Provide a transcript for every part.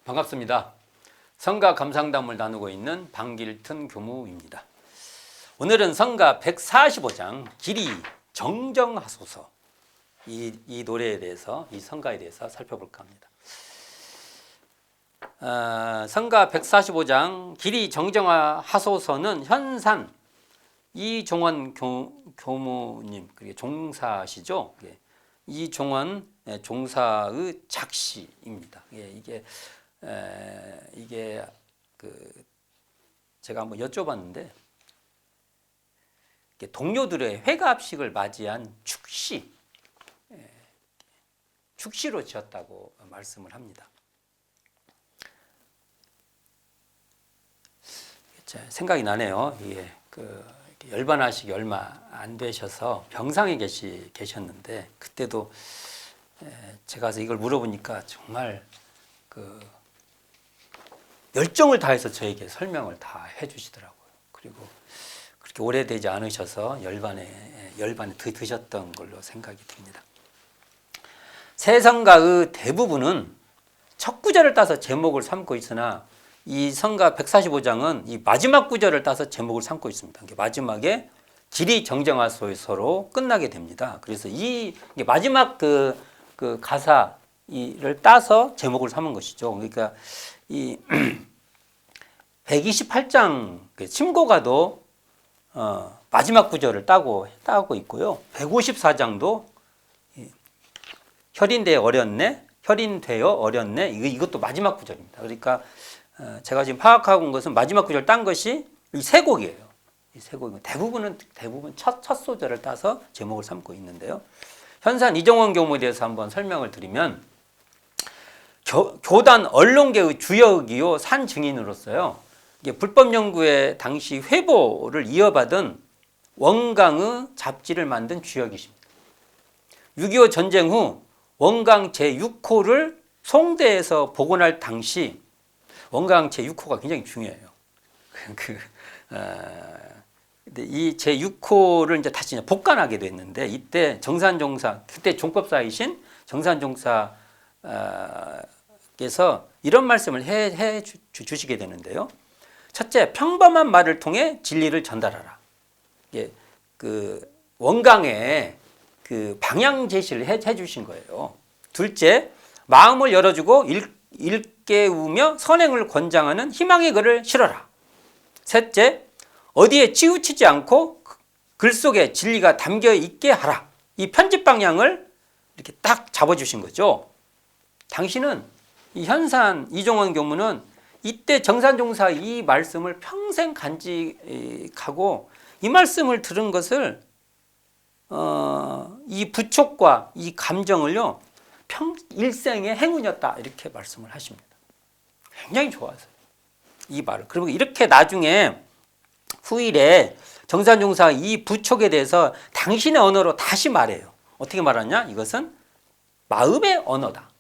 반갑습니다. 성가 감상담을 나누고 있는 방길튼 교무입니다. 오늘은 성가 145장 길이 정정하소서 이 노래에 대해서, 이 성가에 대해서 살펴볼까 합니다. 성가 145장 길이 정정하소서는 현산 이종원 교무님, 그게 종사시죠. 이종원 종사의 작시입니다. 이게 제가 한번 여쭤봤는데, 동료들의 회갑식을 맞이한 축시로 지었다고 말씀을 합니다. 생각이 나네요. 열반하시기 얼마 안 되셔서 병상에 계셨는데, 그때도 제가 가서 이걸 물어보니까 정말 열정을 다해서 저에게 설명을 다 해주시더라고요. 그리고 그렇게 오래되지 않으셔서 열반에 드셨던 걸로 생각이 듭니다. 새 성가의 대부분은 첫 구절을 따서 제목을 삼고 있으나 이 성가 145장은 이 마지막 구절을 따서 제목을 삼고 있습니다. 마지막에 길이 정정하소서로 끝나게 됩니다. 그래서 이 마지막 그 가사를 따서 제목을 삼은 것이죠. 그러니까 이 128장 침고가도 마지막 구절을 따고 있고요. 154장도 혈인되어 어렸네 이것도 마지막 구절입니다. 그러니까 제가 지금 파악하고 온 것은 마지막 구절 딴 것이 이 세 곡이에요. 이 세 곡 대부분 첫 소절을 따서 제목을 삼고 있는데요. 현산 이종원 교무에 대해서 한번 설명을 드리면, 교단 언론계의 주역이요 산 증인으로서요, 불법 연구의 당시 회보를 이어받은 원강의 잡지를 만든 주역이십니다. 6.25 전쟁 후 원강 제6호를 송대에서 복원할 당시, 원강 제6호가 굉장히 중요해요. 근데 이 제6호를 이제 다시 복간하게 됐는데, 이때 정산종사, 그때 종법사이신 정산종사께서 이런 말씀을 해 주시게 되는데요. 첫째, 평범한 말을 통해 진리를 전달하라. 원강의 방향 제시를 해 주신 거예요. 둘째, 마음을 열어주고 일깨우며 선행을 권장하는 희망의 글을 실어라. 셋째, 어디에 치우치지 않고 글 속에 진리가 담겨 있게 하라. 이 편집 방향을 이렇게 딱 잡아주신 거죠. 당신은 이 현산 이종원 교무는 이때 정산종사 이 말씀을 평생 간직하고, 이 말씀을 들은 것을 이 부촉과 이 감정을요 일생의 행운이었다 이렇게 말씀을 하십니다. 굉장히 좋아서 이 말을. 그리고 이렇게 나중에 후일에 정산종사 이 부촉에 대해서 당신의 언어로 다시 말해요. 어떻게 말하냐? 이것은 마음의 언어다.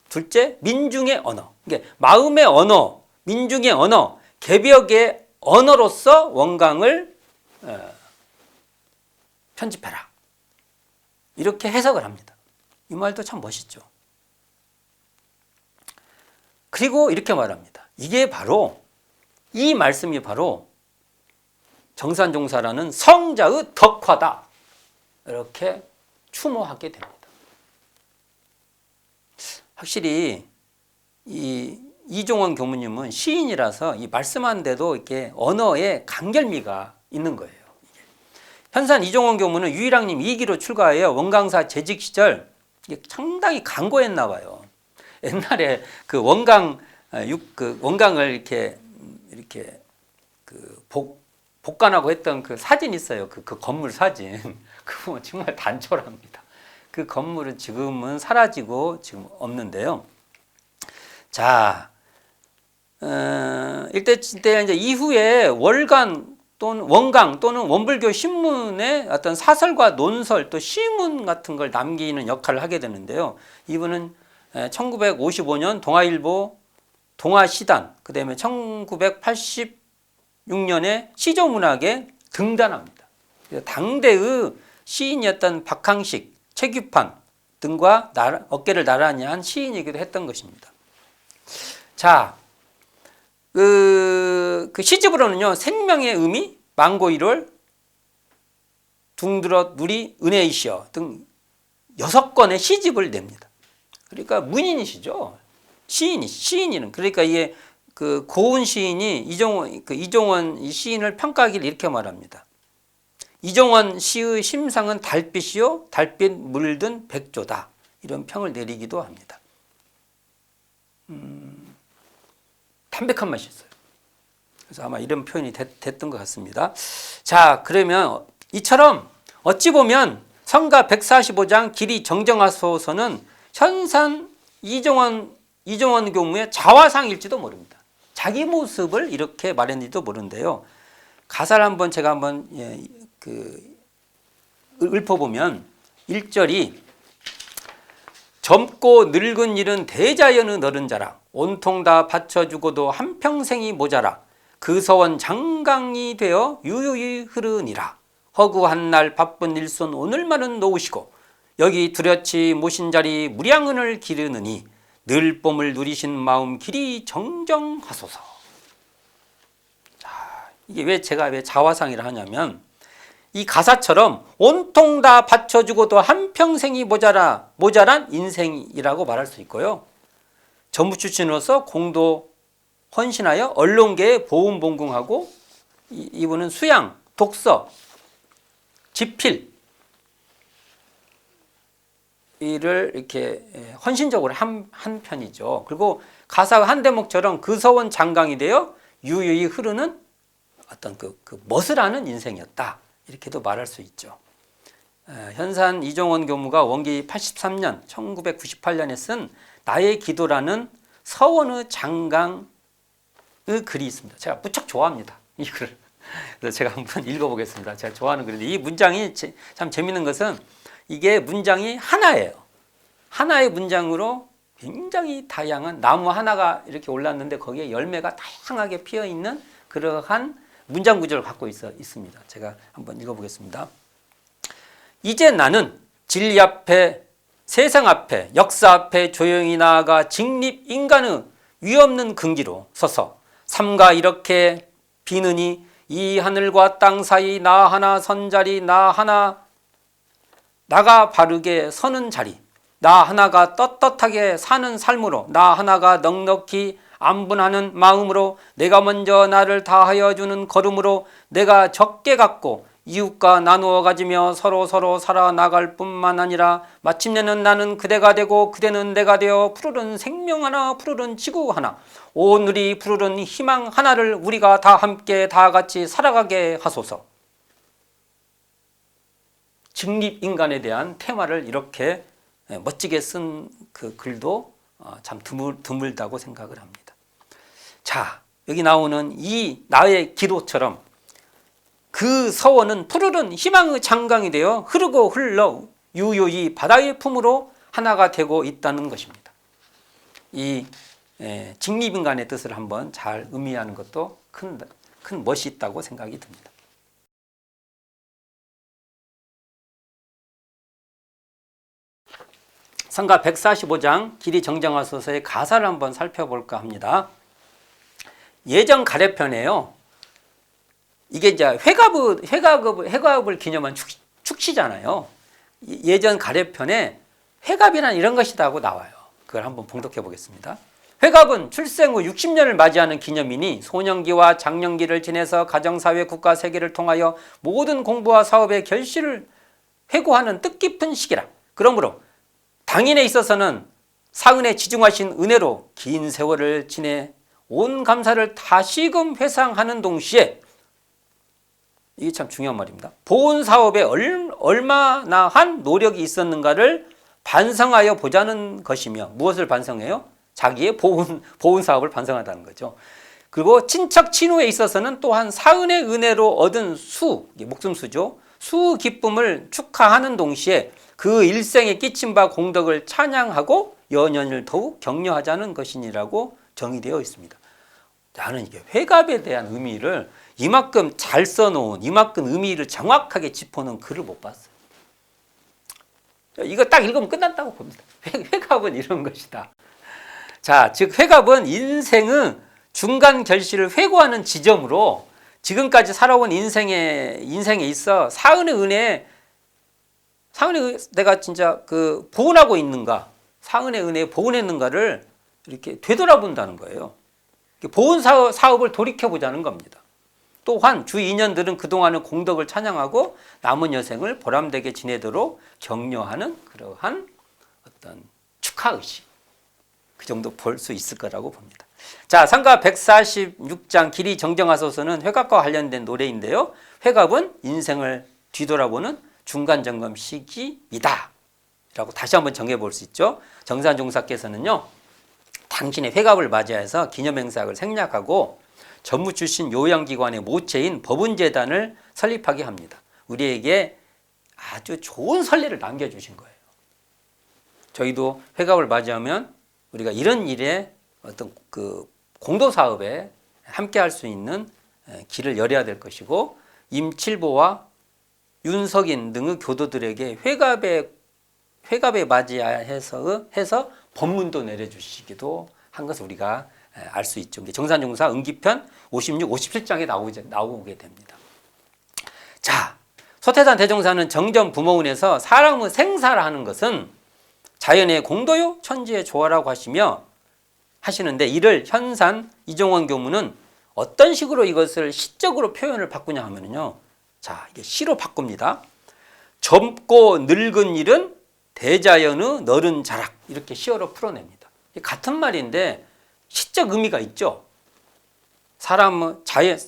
둘째, 민중의 언어. 그러니까 마음의 언어, 민중의 언어, 개벽의 언어로서 원강을 편집해라. 이렇게 해석을 합니다. 이 말도 참 멋있죠. 그리고 이렇게 말합니다. 이게 바로, 이 말씀이 바로 정산종사라는 성자의 덕화다. 이렇게 추모하게 됩니다. 확실히 이 이종원 교무님은 시인이라서 이 말씀하는데도 이렇게 언어에 간결미가 있는 거예요. 현산 이종원 교무는 유일학님 2기로 출가하여 원강사 재직 시절 상당히 강고했나 봐요. 옛날에 그 원강을 이렇게 복간하고 했던 그 사진 있어요. 그 건물 사진. 그거 정말 단촐합니다. 그 건물은 지금은 사라지고 지금 없는데요. 자, 이때 이제 이후에 월간 또는 원강 또는 원불교 신문의 어떤 사설과 논설 또 시문 같은 걸 남기는 역할을 하게 되는데요. 이분은 1955년 동아일보 동아시단, 그 다음에 1986년에 시조문학에 등단합니다. 당대의 시인이었던 박항식, 최규판 등과 어깨를 나란히 한 시인이기도 했던 것입니다. 자, 그 시집으로는요, 생명의 의미, 망고 1월, 둥들어 누리, 은혜이시여 등 6권의 시집을 냅니다. 그러니까 문인이시죠. 시인이는. 그러니까 이게 그 고운 시인이 이종원 이 시인을 평가하기를 이렇게 말합니다. 이종원 시의 심상은 달빛이요, 달빛 물든 백조다. 이런 평을 내리기도 합니다. 담백한 맛이 있어요. 그래서 아마 이런 표현이 됐던 것 같습니다. 자, 그러면 이처럼 어찌 보면 성가 145장 길이 정정하소서는 현산 이종원 교무의 자화상일지도 모릅니다. 자기 모습을 이렇게 말했는지도 모르는데요. 가사를 제가 한번 읊어보면 1절이 젊고 늙은 일은 대자연의 너른 자라 온통 다 바쳐주고도 한평생이 모자라 그 서원 장강이 되어 유유히 흐르니라 허구한 날 바쁜 일손 오늘만은 놓으시고 여기 두렵지 모신 자리 무량은을 기르느니 늘 봄을 누리신 마음 길이 정정하소서. 자, 이게 왜 자화상이라 하냐면 이 가사처럼 온통 다 바쳐주고도 한평생이 모자란 인생이라고 말할 수 있고요. 전부 출신으로서 공도 헌신하여 언론계에 보훈봉궁하고 이분은 수양, 독서, 집필 이를 이렇게 헌신적으로 한 편이죠. 그리고 가사 한 대목처럼 그 서원 장강이 되어 유유히 흐르는 어떤 그 멋을 인생이었다. 이렇게도 말할 수 있죠. 현산 이종원 교무가 원기 83년 1998년에 쓴 나의 기도라는 서원의 장강의 글이 있습니다. 제가 무척 좋아합니다. 이 글을. 그래서 제가 한번 읽어보겠습니다. 제가 좋아하는 글인데 이 문장이 참 재밌는 것은 이게 문장이 하나예요. 하나의 문장으로 굉장히 다양한 나무 하나가 이렇게 올랐는데 거기에 열매가 다양하게 피어있는 그러한 문장 구조를 갖고 있습니다. 제가 한번 읽어보겠습니다. 이제 나는 진리 앞에 세상 앞에 역사 앞에 조용히 나아가 직립 인간의 위없는 근기로 서서 삼가 이렇게 비느니 이 하늘과 땅 사이 나 하나 선 자리 나 하나 나가 바르게 서는 자리 나 하나가 떳떳하게 사는 삶으로 나 하나가 넉넉히 안분하는 마음으로 내가 먼저 나를 다하여 주는 걸음으로 내가 적게 갖고 이웃과 나누어 가지며 서로 살아나갈 뿐만 아니라 마침내는 나는 그대가 되고 그대는 내가 되어 푸르른 생명 하나 푸르른 지구 하나 오늘이 푸르른 희망 하나를 우리가 다 함께 다 같이 살아가게 하소서. 직립인간에 대한 테마를 이렇게 멋지게 쓴 그 글도 참 드물다고 생각을 합니다. 자, 여기 나오는 이 나의 기도처럼 그 서원은 푸르른 희망의 장강이 되어 흐르고 흘러 유유히 바다의 품으로 하나가 되고 있다는 것입니다. 이 직립인간의 뜻을 한번 잘 의미하는 것도 큰 멋이 있다고 생각이 듭니다. 성가 145장 길이 정정하소서의 가사를 한번 살펴볼까 합니다. 예전 가래편에요. 이게 이제 회갑을 기념한 축시잖아요. 예전 가래편에 회갑이란 이런 것이다 하고 나와요. 그걸 한번 봉독해 보겠습니다. 회갑은 출생 후 60년을 맞이하는 기념이니 소년기와 장년기를 지내서 가정사회, 국가, 세계를 통하여 모든 공부와 사업의 결실을 회고하는 뜻깊은 시기라. 그러므로 당인에 있어서는 사은에 지중하신 은혜로 긴 세월을 지내 온 감사를 다시금 회상하는 동시에, 이게 참 중요한 말입니다. 보훈 사업에 얼마나 한 노력이 있었는가를 반성하여 보자는 것이며, 무엇을 반성해요? 자기의 보훈 사업을 반성하다는 거죠. 그리고 친척 친후에 있어서는 또한 사은의 은혜로 얻은 목숨수죠. 수 기쁨을 축하하는 동시에 그 일생에 끼친 바 공덕을 찬양하고 연연을 더욱 격려하자는 것이니라고 정의되어 있습니다. 나는 이게 회갑에 대한 의미를 이만큼 잘 써놓은, 이만큼 의미를 정확하게 짚어놓은 글을 못 봤어요. 이거 딱 읽으면 끝난다고 봅니다. 회갑은 이런 것이다. 자, 즉 회갑은 인생의 중간 결실을 회고하는 지점으로 지금까지 살아온 인생에 있어 사은의 은혜에 내가 진짜 그 보은하고 있는가, 사은의 은혜에 보은했는가를 이렇게 되돌아본다는 거예요. 보은 사업을 돌이켜보자는 겁니다. 또한 주 2년들은 그동안의 공덕을 찬양하고 남은 여생을 보람되게 지내도록 격려하는 그러한 어떤 축하의식, 그 정도 볼 수 있을 거라고 봅니다. 자, 상가 146장 길이 정정하소서는 회갑과 관련된 노래인데요. 회갑은 인생을 뒤돌아보는 중간점검 시기이다 라고 다시 한번 정해볼 수 있죠. 정산종사께서는요, 당신의 회갑을 맞이해서 기념행사를 생략하고 전무 출신 요양기관의 모체인 법운재단을 설립하게 합니다. 우리에게 아주 좋은 선례를 남겨주신 거예요. 저희도 회갑을 맞이하면 우리가 이런 일에 어떤 그 공도사업에 함께 할 수 있는 길을 열어야 될 것이고, 임칠보와 윤석인 등의 교도들에게 회갑에 맞이해서 법문도 내려주시기도 한 것을 우리가 알 수 있죠. 정산종사 은기편 56, 57장에 나오게 됩니다. 자, 소태산 대종사는 정전 부모운에서 사람의 생사를 하는 것은 자연의 공도요 천지의 조화라고 하시는데, 이를 현산 이종원 교무는 어떤 식으로 이것을 시적으로 표현을 바꾸냐 하면요, 자, 이게 시로 바꿉니다. 젊고 늙은 일은 대자연의 너른 자락, 이렇게 시어로 풀어냅니다. 같은 말인데 시적 의미가 있죠.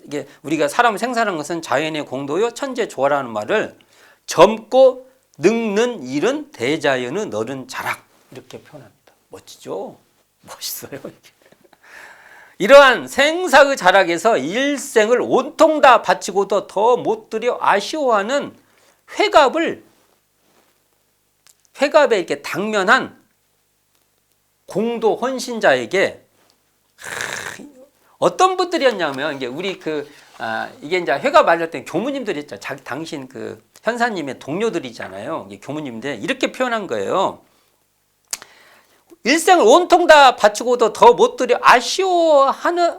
이게 우리가 사람을 생산하는 것은 자연의 공도요 천지의 조화라는 말을 젊고 늙는 일은 대자연의 너른 자락, 이렇게 표현합니다. 멋지죠? 멋있어요. 이러한 생사의 자락에서 일생을 온통 다 바치고도 더 못 드려 아쉬워하는 회갑에 이렇게 당면한 공도 헌신자에게 어떤 분들이었냐면, 이게 우리 이게 이제 회갑 맞을 때 교무님들이 있죠. 당신 그 현사님의 동료들이잖아요. 이게 교무님인데 이렇게 표현한 거예요. 일생을 온통 다 바치고도 더 못 드려 아쉬워하는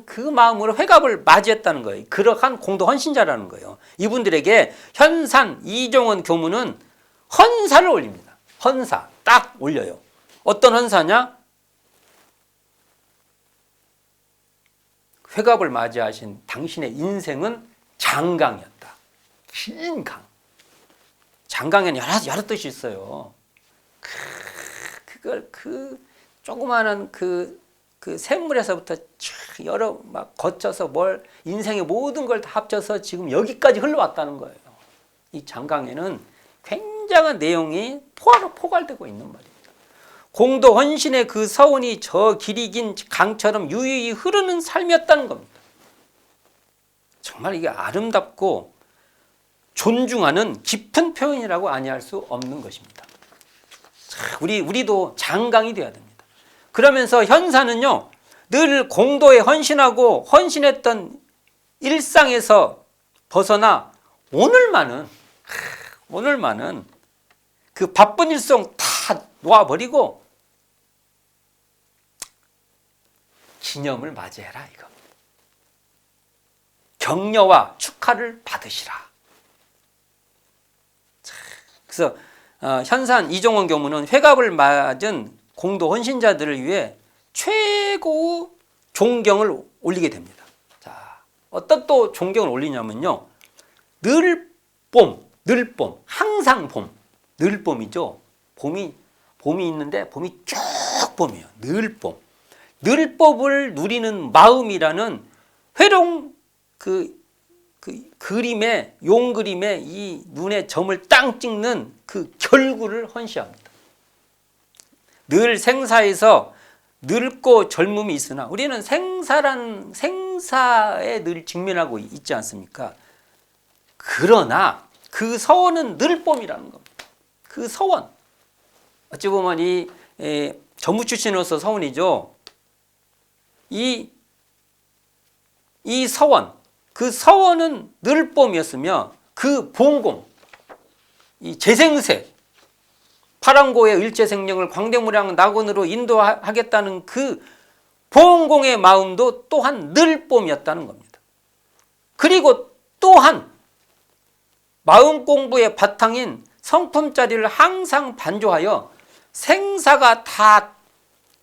그 마음으로 회갑을 맞이했다는 거예요. 그러한 공도 헌신자라는 거예요. 이분들에게 현산 이종원 교무는 헌사를 올립니다. 헌사 딱 올려요. 어떤 헌사냐? 회갑을 맞이하신 당신의 인생은 장강이었다. 긴 강. 장강에는 여러 뜻이 있어요. 그걸 조그마한 샘물에서부터 여러 거쳐서 인생의 모든 걸 다 합쳐서 지금 여기까지 흘러왔다는 거예요. 이 장강에는 굉장한 내용이 포괄되고 있는 말입니다. 공도 헌신의 그 서운이 저 길이 긴 강처럼 유유히 흐르는 삶이었다는 겁니다. 정말 이게 아름답고 존중하는 깊은 표현이라고 아니할 수 없는 것입니다. 우리도 장강이 되어야 됩니다. 그러면서 현사는요, 늘 공도에 헌신하고 헌신했던 일상에서 벗어나 오늘만은 그 바쁜 일상 다 놓아버리고 기념을 맞이해라, 이거. 격려와 축하를 받으시라. 그래서 현산 이종원 교무는 회갑을 맞은 공도 헌신자들을 위해 최고의 존경을 올리게 됩니다. 자, 어떤 또 존경을 올리냐면요. 늘봄, 항상 봄, 늘봄이죠. 봄이 있는데 봄이 쭉 봄이에요. 늘봄. 늘봄을 누리는 마음이라는 회롱 그림에, 용 그림에 이 눈에 점을 땅 찍는 그 결구를 헌시합니다. 늘 생사에서 늙고 젊음이 있으나 우리는 생사에 늘 직면하고 있지 않습니까? 그러나 그 서원은 늘봄이라는 겁니다. 그 서원. 어찌 보면 이 전무 출신으로서 서원이죠. 이 서원, 그 서원은 늘봄이었으며 그 보응공, 이 재생세, 파랑고의 일제생명을 광대무량 낙원으로 인도하겠다는 그 보응공의 마음도 또한 늘봄이었다는 겁니다. 그리고 또한 마음 공부의 바탕인 성품자리를 항상 반조하여 생사가 다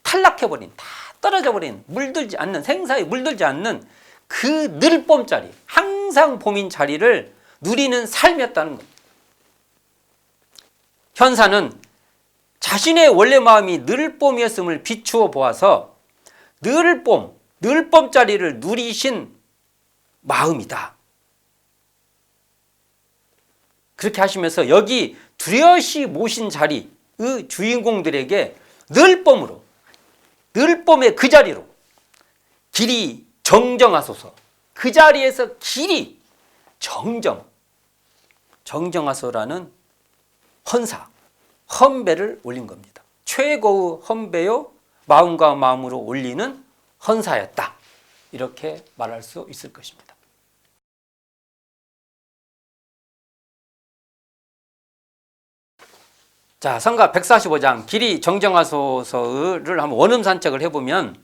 탈락해버린, 다 떨어져버린, 물들지 않는, 생사에 물들지 않는 그 늘봄 자리, 항상 봄인 자리를 누리는 삶이었다는 겁니다. 현사는 자신의 원래 마음이 늘봄이었음을 비추어 보아서 늘봄 자리를 누리신 마음이다. 그렇게 하시면서 여기 두려시 모신 자리의 주인공들에게 늘봄의 그 자리로 길이 정정하소서. 그 자리에서 길이 정정하소라는 헌배를 올린 겁니다. 최고의 헌배요 마음과 마음으로 올리는 헌사였다. 이렇게 말할 수 있을 것입니다. 자, 성가 145장 길이 정정하소서를 한번 원음 산책을 해보면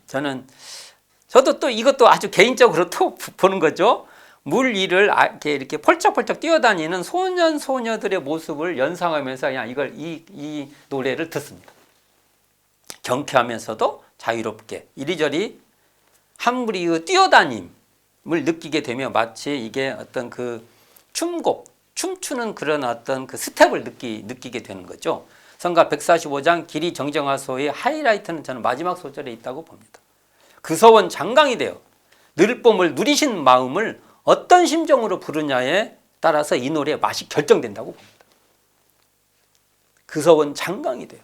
저도 또 이것도 아주 개인적으로 또 보는 거죠. 물 위를 이렇게 펄쩍펄쩍 뛰어다니는 소녀들의 모습을 연상하면서 그냥 이 노래를 듣습니다. 경쾌하면서도 자유롭게 이리저리 한 무리의 뛰어다님을 느끼게 되며 마치 이게 어떤 그 춤추는 그런 어떤 그 스텝을 느끼게 되는 거죠. 성가 145장 길이 정정하소의 하이라이트는 저는 마지막 소절에 있다고 봅니다. 그 서원 장강이 되어 늘봄을 누리신 마음을 어떤 심정으로 부르냐에 따라서 이 노래의 맛이 결정된다고 봅니다. 그 서원 장강이 돼요.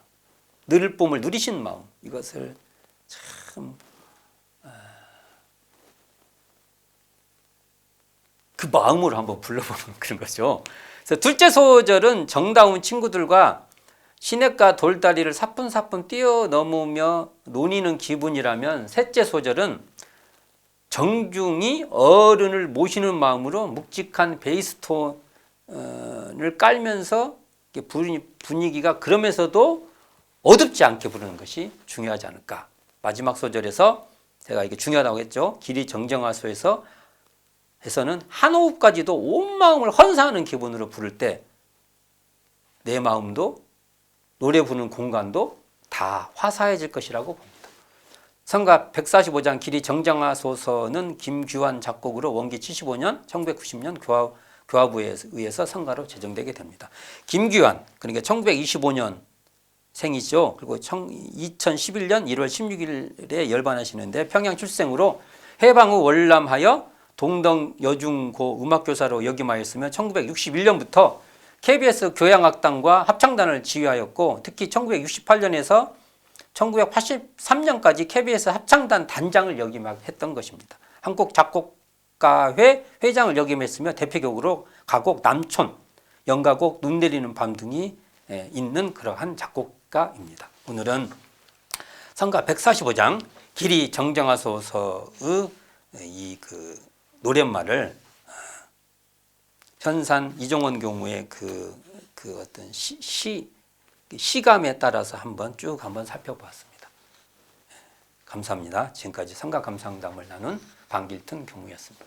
늘봄을 누리신 마음, 이것을 참 그 마음으로 한번 불러보는 그런 거죠. 그래서 둘째 소절은 정다운 친구들과 시냇가 돌다리를 사뿐사뿐 뛰어넘으며 논이는 기분이라면, 셋째 소절은 정중히 어른을 모시는 마음으로 묵직한 베이스톤을 깔면서 분위기가 그러면서도 어둡지 않게 부르는 것이 중요하지 않을까. 마지막 소절에서 제가 이게 중요하다고 했죠. 길이 정정하소에서는 한 호흡까지도 온 마음을 헌사하는 기분으로 부를 때 내 마음도 노래 부르는 공간도 다 화사해질 것이라고 봅니다. 성가 145장 길이 정정하소서는 김규환 작곡으로 원기 75년 1990년 교화부에 의해서 성가로 제정되게 됩니다. 김규환, 그러니까 1925년 생이죠. 그리고 2011년 1월 16일에 열반하시는데 평양 출생으로 해방 후 월남하여 동덕 여중고 음악교사로 역임하였으며 1961년부터 KBS 교향악단과 합창단을 지휘하였고, 특히 1968년에서 1983년까지 KBS 합창단 단장을 역임했던 것입니다. 한국작곡가회 회장을 역임했으며 대표곡으로 가곡 남촌, 연가곡 눈 내리는 밤 등이 있는 그러한 작곡가입니다. 오늘은 성가 145장 길이 정정하소서의 이 노랫말을 현산 이종원 경우의 그 어떤 시감에 따라서 쭉 한번 살펴보았습니다. 감사합니다. 지금까지 성가 감상담을 나눈 방길튼 교무였습니다.